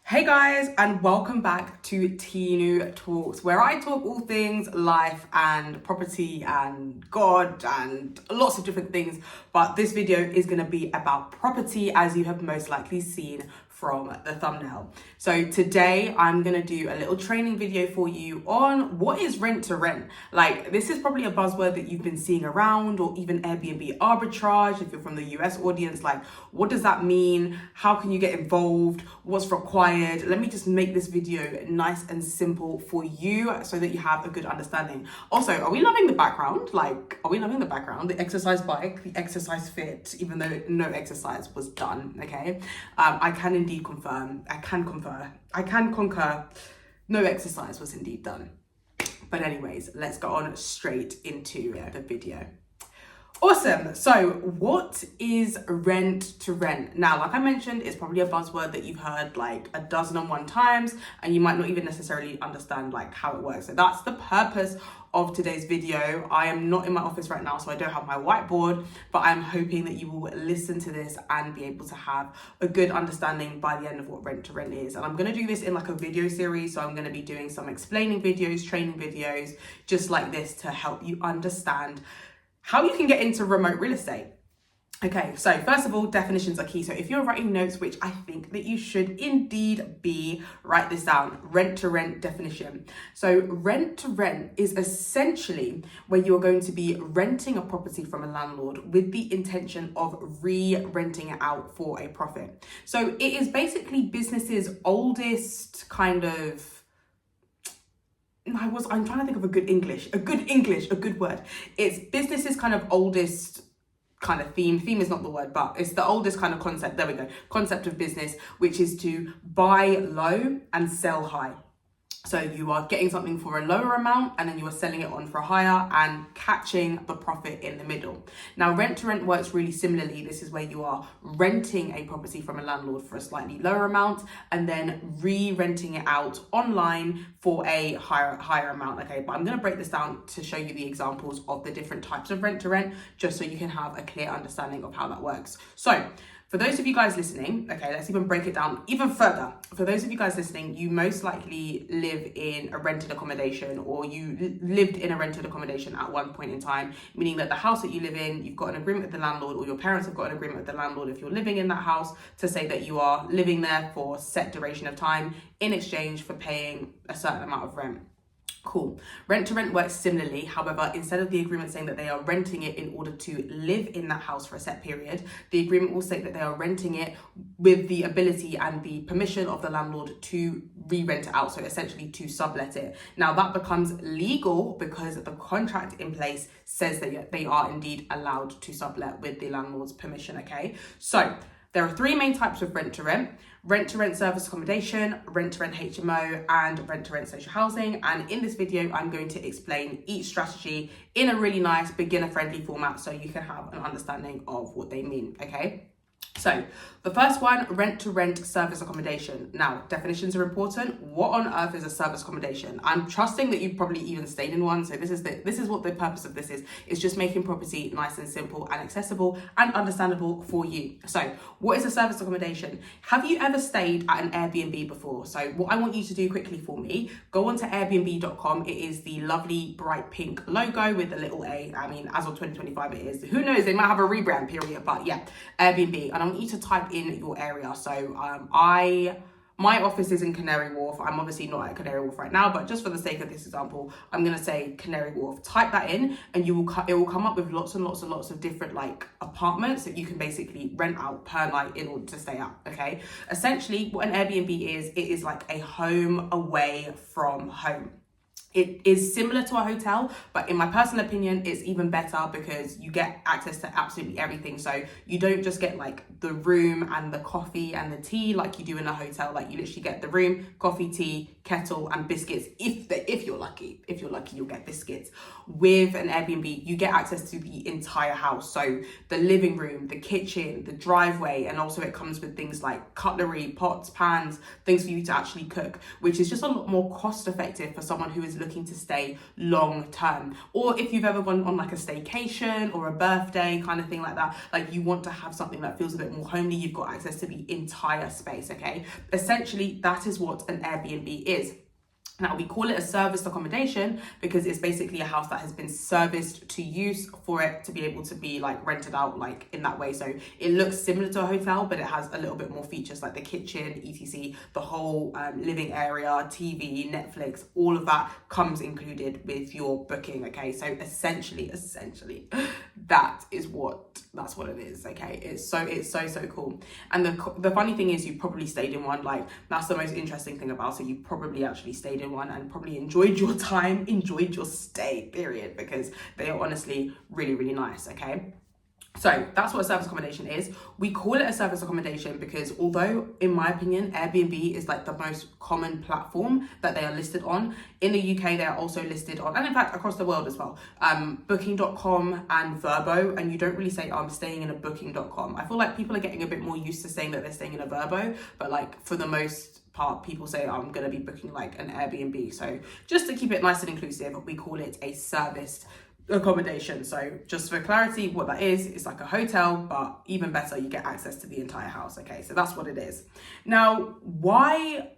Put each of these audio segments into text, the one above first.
Hey guys, and welcome back to Tinu Talks, where I talk all things life and property and God and lots of different things. But this video is going to be about property, as you have most likely seen from the thumbnail. So today I'm going to do a little training video for you on what is rent to rent. Like, this is probably a buzzword that you've been seeing around, or even Airbnb arbitrage if you're from the US audience. Like, what does that mean? How can you get involved? What's required? Let me just make this video nice and simple for you so that you have a good understanding. Also, are we loving the background? Like, are we loving the background? The exercise bike, the exercise fit, even though no exercise was done, okay? I can indeed confirm, I can concur, no exercise was indeed done. But anyways, let's go on straight into the video. Awesome. So what is rent to rent? Now, like I mentioned, it's probably a buzzword that you've heard like 1,001 times, and you might not even necessarily understand like how it works. So that's the purpose of today's video. I am not in my office right now, so I don't have my whiteboard, but I'm hoping that you will listen to this and be able to have a good understanding by the end of what rent to rent is. And I'm going to do this in like a video series. So I'm going to be doing some explaining videos, training videos, just like this, to help you understand how you can get into remote real estate. Okay, so first of all, definitions are key. So if you're writing notes, which I think that you should indeed be, write this down. Rent to rent definition. So rent to rent is essentially where you're going to be renting a property from a landlord with the intention of re-renting it out for a profit. So it is basically business's oldest kind of, I'm trying to think of a good word. It's business's kind of oldest kind of theme. Theme is not the word, but it's the oldest kind of concept. There we go. Concept of business, which is to buy low and sell high. So you are getting something for a lower amount and then you are selling it on for a higher and catching the profit in the middle. Now, rent to rent works really similarly. This is where you are renting a property from a landlord for a slightly lower amount and then re-renting it out online for a higher amount. Okay, but I'm going to break this down to show you the examples of the different types of rent to rent, just so you can have a clear understanding of how that works. So for those of you guys listening, okay, let's even break it down even further. For those of you guys listening, you most likely live in a rented accommodation, or you lived in a rented accommodation at one point in time, meaning that the house that you live in, you've got an agreement with the landlord, or your parents have got an agreement with the landlord if you're living in that house, to say that you are living there for a set duration of time in exchange for paying a certain amount of rent. Cool. Rent to rent works similarly. However, instead of the agreement saying that they are renting it in order to live in that house for a set period, the agreement will say that they are renting it with the ability and the permission of the landlord to re-rent it out. So essentially to sublet it. Now that becomes legal because the contract in place says that they are indeed allowed to sublet with the landlord's permission. Okay. So there are three main types of rent to rent: rent-to-rent serviced accommodation, rent-to-rent HMO, and rent-to-rent social housing. And in this video, I'm going to explain each strategy in a really nice beginner-friendly format so you can have an understanding of what they mean, okay? So the first one, rent-to-rent serviced accommodation. Now, definitions are important. What on earth is a serviced accommodation? I'm trusting that you've probably even stayed in one. So this is what the purpose of this is. It's just making property nice and simple and accessible and understandable for you. So what is a serviced accommodation? Have you ever stayed at an Airbnb before? So what I want you to do quickly for me, go on to airbnb.com. It is the lovely bright pink logo with a little A. I mean, as of 2025 it is. Who knows? They might have a rebrand period, but yeah, Airbnb. And I want you to type in your area. So my office is in Canary Wharf. I'm obviously not at Canary Wharf right now, but just for the sake of this example, I'm going to say Canary Wharf. Type that in and it will come up with lots and lots of different like apartments that you can basically rent out per night in order to stay at, okay? Essentially, what an Airbnb is, it is like a home away from home. It is similar to a hotel, but in my personal opinion, it's even better because you get access to absolutely everything. So you don't just get like the room and the coffee and the tea like you do in a hotel. Like you literally get the room, coffee, tea, kettle, and biscuits. If you're lucky, you'll get biscuits. With an Airbnb, you get access to the entire house. So the living room, the kitchen, the driveway, and also it comes with things like cutlery, pots, pans, things for you to actually cook, which is just a lot more cost effective for someone who is looking to stay long term, or if you've ever gone on like a staycation or a birthday kind of thing like that, like you want to have something that feels a bit more homely, you've got access to the entire space, okay? Essentially, that is what an Airbnb is. Now, we call it a serviced accommodation because it's basically a house that has been serviced to use for it to be able to be like rented out like in that way. So it looks similar to a hotel, but it has a little bit more features like the kitchen, etc. The whole living area, TV, Netflix, all of that comes included with your booking, okay? So essentially, that's what it is, okay? It's so cool. And the funny thing is, you probably stayed in one. Like, that's the most interesting thing about it. You probably actually stayed in one and probably enjoyed your time, enjoyed your stay, period, because they are honestly really, really nice, okay? So that's what a service accommodation is. We call it a service accommodation because although, in my opinion, Airbnb is like the most common platform that they are listed on, in the UK, they are also listed on, and in fact, across the world as well, booking.com and Vrbo, and you don't really say, oh, I'm staying in a booking.com. I feel like people are getting a bit more used to saying that they're staying in a Vrbo, but like for the most part, people say, oh, I'm going to be booking like an Airbnb. So just to keep it nice and inclusive, we call it a serviced accommodation. So just for clarity, what that is like a hotel, but even better, you get access to the entire house, okay? So that's what it is. Now, why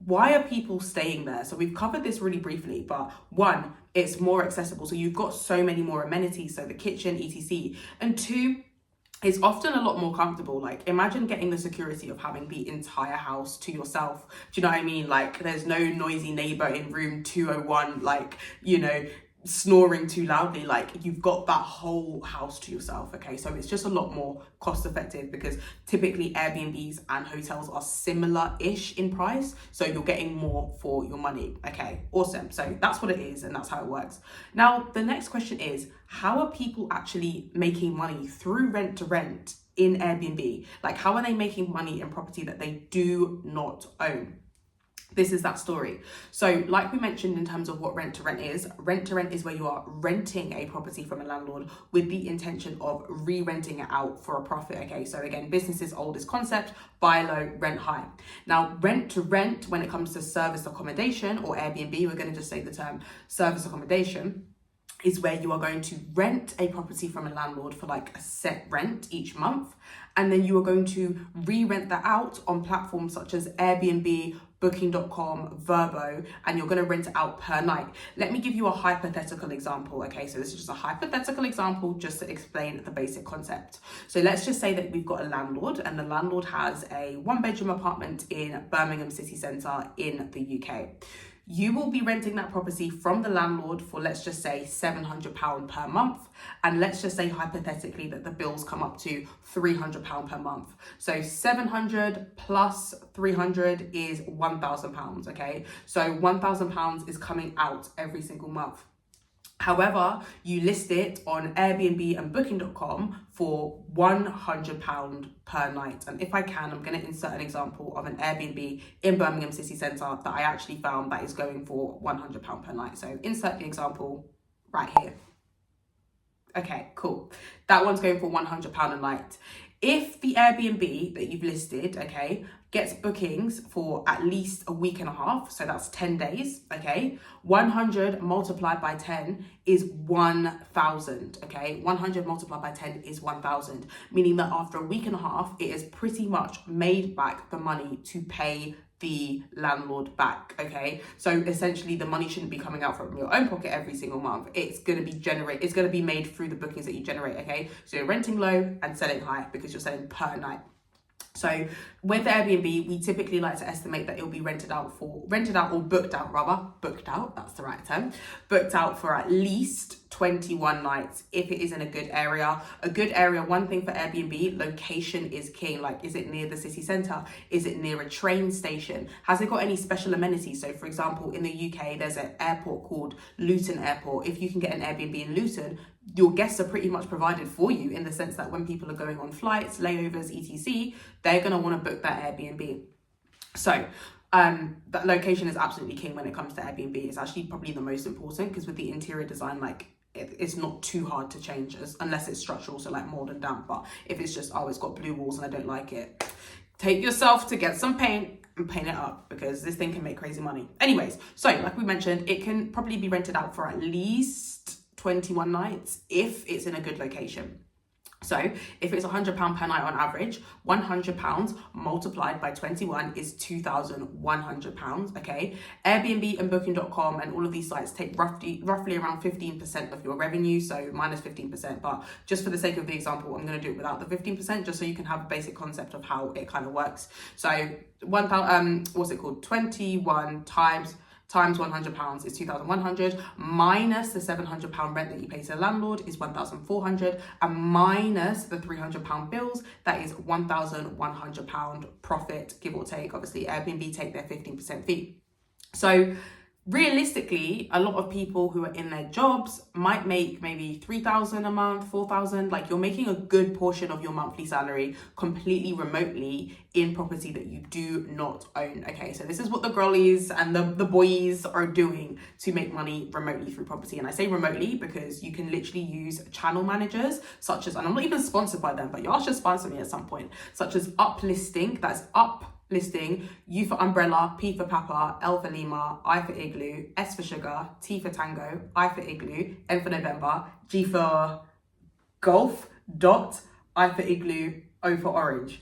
are people staying there? So we've covered this really briefly, but one, it's more accessible. So you've got so many more amenities, so the kitchen, etc. And two, it's often a lot more comfortable. Like, imagine getting the security of having the entire house to yourself. Do you know what I mean? Like, there's no noisy neighbor in room 201, like, you know, snoring too loudly. Like, you've got that whole house to yourself, okay? So it's just a lot more cost effective because typically Airbnbs and hotels are similar-ish in price, so you're getting more for your money, okay? Awesome. So that's what it is, and that's how it works. Now, the next question is, how are people actually making money through rent to rent in Airbnb? Like, how are they making money in property that they do not own? This is that story. So like we mentioned in terms of what rent to rent is where you are renting a property from a landlord with the intention of re-renting it out for a profit, okay? So again, business's oldest concept, buy low, rent high. Now, rent to rent, when it comes to serviced accommodation or Airbnb, we're going to just say the term service accommodation, is where you are going to rent a property from a landlord for like a set rent each month, and then you are going to re-rent that out on platforms such as Airbnb, booking.com, Vrbo, and you're going to rent it out per night. Let me give you a hypothetical example, okay? So this is just a hypothetical example just to explain the basic concept. So let's just say that we've got a landlord, and the landlord has a one-bedroom apartment in Birmingham city centre in the UK. You will be renting that property from the landlord for, let's just say, £700 per month. And let's just say hypothetically that the bills come up to £300 per month. So 700 plus 300 is £1,000, okay? So £1,000 is coming out every single month. However, you list it on Airbnb and booking.com for £100 per night. And if I can, I'm going to insert an example of an Airbnb in Birmingham city centre that I actually found that is going for £100 per night. So insert the example right here. Okay, cool. That one's going for £100 a night. If the Airbnb that you've listed, okay, gets bookings for at least a week and a half, so that's 10 days, okay, 100 multiplied by 10 is 1,000, okay? 100 multiplied by 10 is 1,000, meaning that after a week and a half, it has pretty much made back the money to pay the landlord back, okay? So essentially the money shouldn't be coming out from your own pocket every single month. It's going to be made through the bookings that you generate, okay? So you're renting low and selling high because you're selling per night. So with Airbnb, we typically like to estimate that it'll be booked out, that's the right term, booked out for at least 21 nights if it is in a good area. A good area, one thing for Airbnb, location is king. Like, is it near the city centre? Is it near a train station? Has it got any special amenities? So for example, in the UK, there's an airport called Luton Airport. If you can get an Airbnb in Luton, your guests are pretty much provided for you in the sense that when people are going on flights, layovers, etc., they're going to want to book that Airbnb. So that location is absolutely king when it comes to Airbnb. It's actually probably the most important because with the interior design, like, it's not too hard to change unless it's structural, so like mold and damp. But if it's just, oh, it's got blue walls and I don't like it, take yourself to get some paint and paint it up, because this thing can make crazy money. Anyways, so like we mentioned, it can probably be rented out for at least 21 nights if it's in a good location. So if it's £100 per night on average, £100 multiplied by 21 is £2,100, okay? Airbnb and Booking.com and all of these sites take roughly around 15% of your revenue, so minus 15%, but just for the sake of the example, I'm going to do it without the 15%, just so you can have a basic concept of how it kind of works. So 21 times £100 is 2,100, minus the £700 rent that you pay to the landlord is 1,400, and minus the £300 bills, that is £1,100 profit, give or take. Obviously, Airbnb take their 15% fee. So realistically, a lot of people who are in their jobs might make maybe 3,000 a month, 4,000. Like, you're making a good portion of your monthly salary completely remotely in property that you do not own. Okay, so this is what the girlies and the boys are doing to make money remotely through property. And I say remotely because you can literally use channel managers such as, and I'm not even sponsored by them, but y'all should sponsor me at some point, such as Uplisting, that's Listing, U for umbrella, P for Papa, L for Lima, I for igloo, S for sugar, T for tango, I for igloo, N for November, G for golf, dot, I for igloo, O for orange.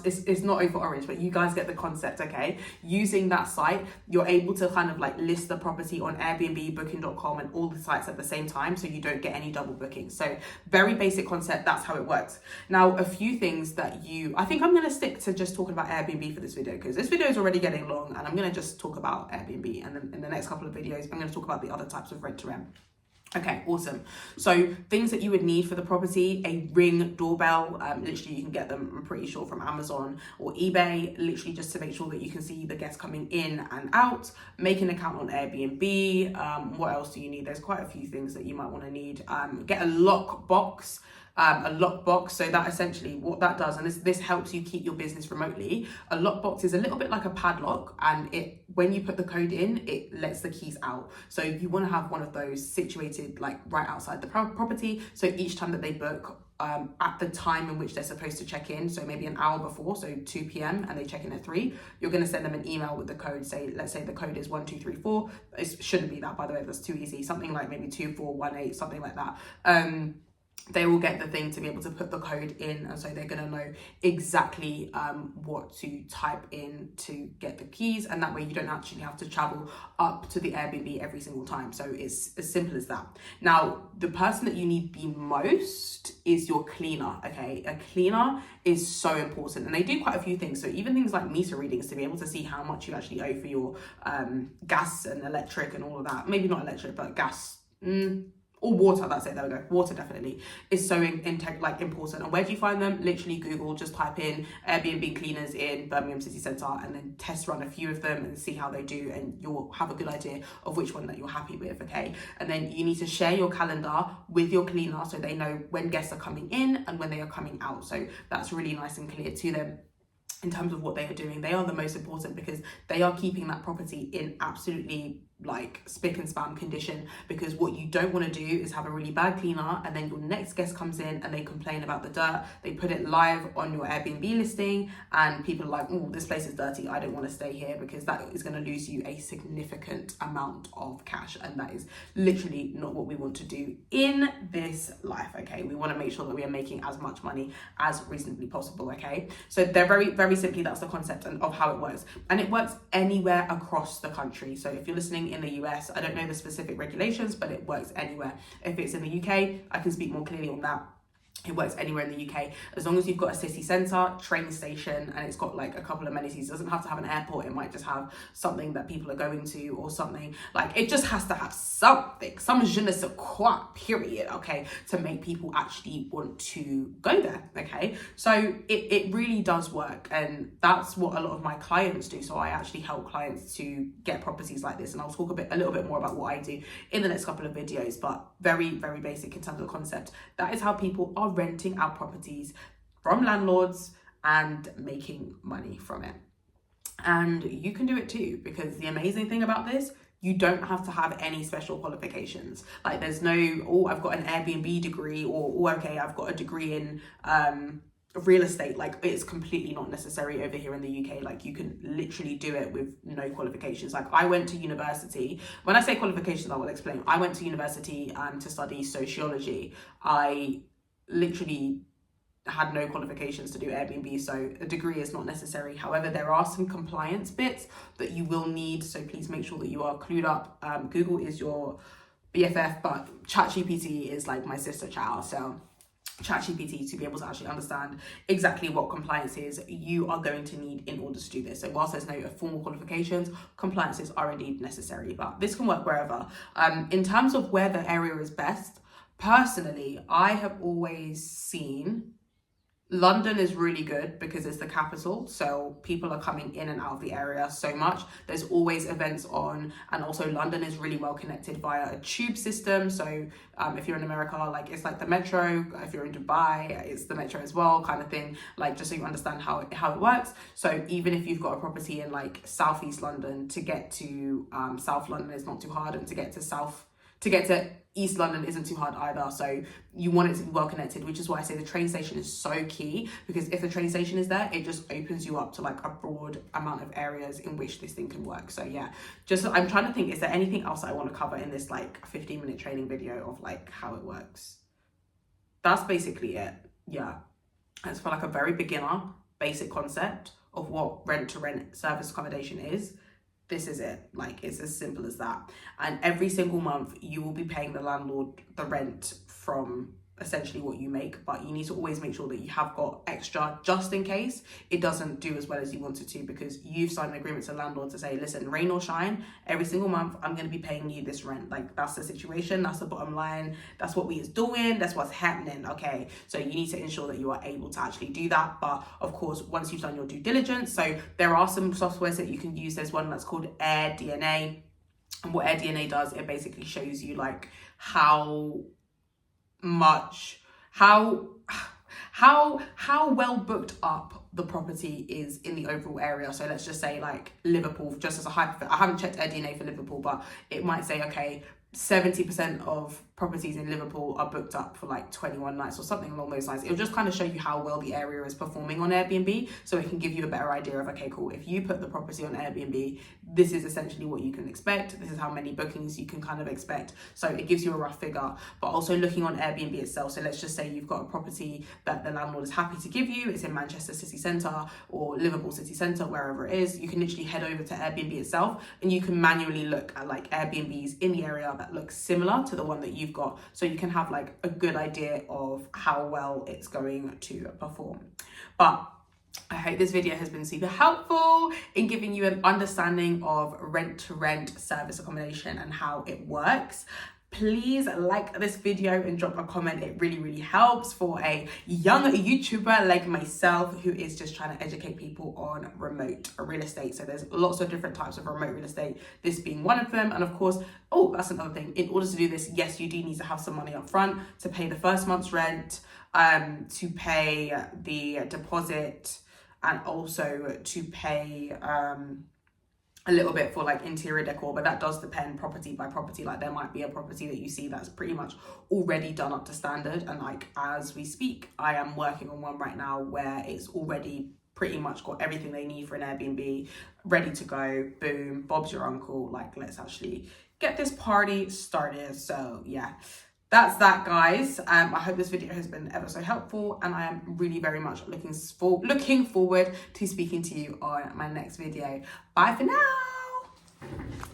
It's not O for orange, but you guys get the concept, okay? Using that site, you're able to kind of like list the property on Airbnb, Booking.com, and all the sites at the same time, so you don't get any double bookings. So very basic concept, that's how it works. Now, a few things that I think I'm gonna stick to just talking about Airbnb for this video, because this video is already getting long, and I'm gonna just talk about Airbnb, and then in the next couple of videos, I'm gonna talk about the other types of rent-to-rent. Okay, awesome. So things that you would need for the property: a Ring doorbell. Literally you can get them, I'm pretty sure, from Amazon or eBay, literally just to make sure that you can see the guests coming in and out. Make an account on Airbnb. What else do you need? There's quite a few things that you might want to need. Get a lockbox. So that essentially what that does, and this helps you keep your business remotely. A lockbox is a little bit like a padlock, and when you put the code in, it lets the keys out. So you want to have one of those situated like right outside the property, so each time that they book, at the time in which they're supposed to check in, so maybe an hour before, so 2 p.m. and they check in at 3, you're going to send them an email with the code. Let's say the code is 1234. It shouldn't be that, by the way, that's too easy. Something like maybe 2418, something like that. They will get the thing to be able to put the code in, and so they're going to know exactly what to type in to get the keys, and that way you don't actually have to travel up to the Airbnb every single time. So it's as simple as that. Now, the person that you need the most is your cleaner, okay? A cleaner is so important, and they do quite a few things. So even things like meter readings, to be able to see how much you actually owe for your gas and electric and all of that. Maybe not electric, but gas. Or water, that's it, there we go. Water definitely is so important. And where do you find them? Literally Google, just type in Airbnb cleaners in Birmingham City Centre, and then test run a few of them and see how they do, and you'll have a good idea of which one that you're happy with, okay? And then you need to share your calendar with your cleaner so they know when guests are coming in and when they are coming out. So that's really nice and clear to them. In terms of what they are doing, they are the most important, because they are keeping that property in absolutely like spick and span condition. Because what you don't want to do is have a really bad cleaner, and then your next guest comes in and they complain about the dirt. They put it live on your Airbnb listing, and people are like, oh, this place is dirty, I don't want to stay here, because that is going to lose you a significant amount of cash, and that is literally not what we want to do in this life, okay? We want to make sure that we are making as much money as reasonably possible, okay? So they're very simply, that's the concept of how it works, and it works anywhere across the country. So if you're listening in the US, I don't know the specific regulations, but it works anywhere. If it's in the UK, I can speak more clearly on that. It works anywhere in the UK, as long as you've got a city centre, train station, and it's got like a couple of amenities. It doesn't have to have an airport, it might just have something that people are going to, or something, like it just has to have something, some je ne sais quoi, period, okay, to make people actually want to go there, okay? So it really does work, and that's what a lot of my clients do. So I actually help clients to get properties like this, and I'll talk a little bit more about what I do in the next couple of videos, but very basic in terms of the concept. That is how people are renting out properties from landlords and making money from it. And you can do it too, because the amazing thing about this, you don't have to have any special qualifications. Like there's no, oh, I've got an Airbnb degree, or oh, okay, I've got a degree in real estate, like it's completely not necessary over here in the UK. Like you can literally do it with no qualifications. Like I went to university. When I say qualifications, I will explain. I went to university to study sociology. I literally had no qualifications to do Airbnb, so a degree is not necessary. However, there are some compliance bits that you will need, so please make sure that you are clued up. Google is your BFF, but ChatGPT is like my sister child. So ChatGPT, to be able to actually understand exactly what compliance is, you are going to need in order to do this. So whilst there's no formal qualifications, compliances are indeed necessary, but this can work wherever. In terms of where the area is best, personally, I have always seen London is really good because it's the capital, so people are coming in and out of the area so much. There's always events on, and also London is really well connected via a tube system. So if you're in America, like it's like the metro. If you're in Dubai, it's the metro as well, kind of thing. Like just so you understand how it works. So even if you've got a property in like Southeast London, to get to South London is not too hard, and to get to East London isn't too hard either. So you want it to be well connected, which is why I say the train station is so key, because if the train station is there, it just opens you up to like a broad amount of areas in which this thing can work. So yeah, just I'm trying to think, is there anything else I want to cover in this like 15-minute training video of like how it works? That's basically it. Yeah, it's for like a very beginner basic concept of what rent-to-rent service accommodation is. This is it. Like, it's as simple as that. And every single month you will be paying the landlord the rent from essentially what you make, but you need to always make sure that you have got extra just in case it doesn't do as well as you want it to, because you've signed an agreement to the landlord to say, listen, rain or shine, every single month I'm going to be paying you this rent. Like, that's the situation, that's the bottom line, that's what we is doing, that's what's happening. Okay, so you need to ensure that you are able to actually do that. But of course, once you've done your due diligence, so there are some softwares that you can use. There's one that's called AirDNA, and what AirDNA does, it basically shows you like how well booked up the property is in the overall area. So let's just say like Liverpool, just as a hyper, I haven't checked AirDNA for Liverpool, but it might say, okay, 70% of properties in Liverpool are booked up for like 21 nights or something along those lines. It'll just kind of show you how well the area is performing on Airbnb, so it can give you a better idea of, okay, cool, if you put the property on Airbnb, this is essentially what you can expect, this is how many bookings you can kind of expect. So it gives you a rough figure. But also looking on Airbnb itself, so let's just say you've got a property that the landlord is happy to give you, it's in Manchester city centre or Liverpool city centre, wherever it is, you can literally head over to Airbnb itself and you can manually look at like Airbnbs in the area that looks similar to the one that you've got, so you can have like a good idea of how well it's going to perform. But I hope this video has been super helpful in giving you an understanding of rent-to-rent service accommodation and how it works. Please like this video and drop a comment. It really helps for a young YouTuber like myself who is just trying to educate people on remote real estate. So there's lots of different types of remote real estate, this being one of them. And of course, oh, that's another thing. In order to do this, yes, you do need to have some money up front to pay the first month's rent, to pay the deposit, and also to pay a little bit for like interior decor, but that does depend property by property. Like there might be a property that you see that's pretty much already done up to standard, and like as we speak, I am working on one right now where it's already pretty much got everything they need for an Airbnb, ready to go. Boom, Bob's your uncle. Like, let's actually get this party started. So yeah, that's that, guys. I hope this video has been ever so helpful, and I am really very much looking forward to speaking to you on my next video. Bye for now.